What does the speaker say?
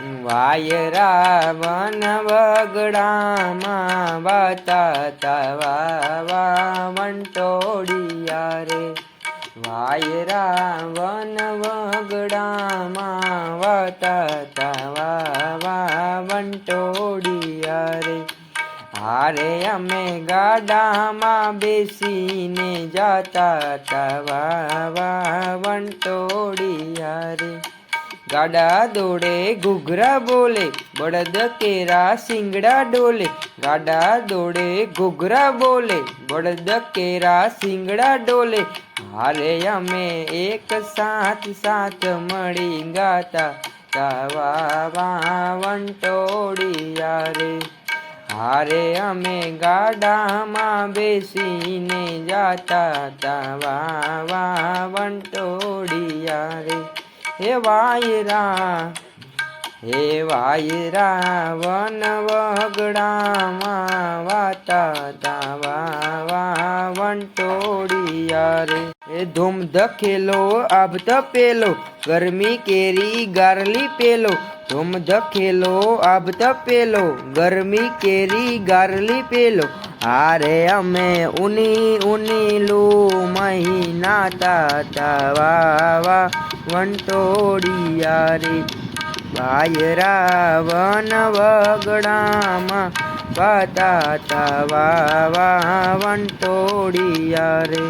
વાયરા one વગડામાં વાતા વાવા વંટોડિયા રે વાયરા વન વગડામાં વાતા વાવા વંટોડિયા રે હારે અમે ગાડામાં બેસીને જાતા વાવા વંટોડિયા રે गाडा दौड़े घुघरा बोले बड़द केरा सिंगड़ा डोले गाडा दौड़े घुघरा बोले बड़द केरा सिंगड़ा डोले हारे अमे एक साथ साथ मड़ी गाता तवा वंटोडिया रे हारे अमे गाडा में बेसीने जाता तवा वंटोडिया रे हे वायरा वन वगड़ाમાં વાતા વાવા વંટોડિયા રે એ ધૂમ ધકેલો આબ તપેલો ગરમી કેરી ગારલી પેલો ધૂમ ધકેલો આબ તપેલો ગરમી કેરી ગારલી પેલો હારે અમે ઊની લું મહિના તા વાવા વંટોડિયા રે વાયરા વન વગડામાં વાતા વાવા વંટોડિયા રે।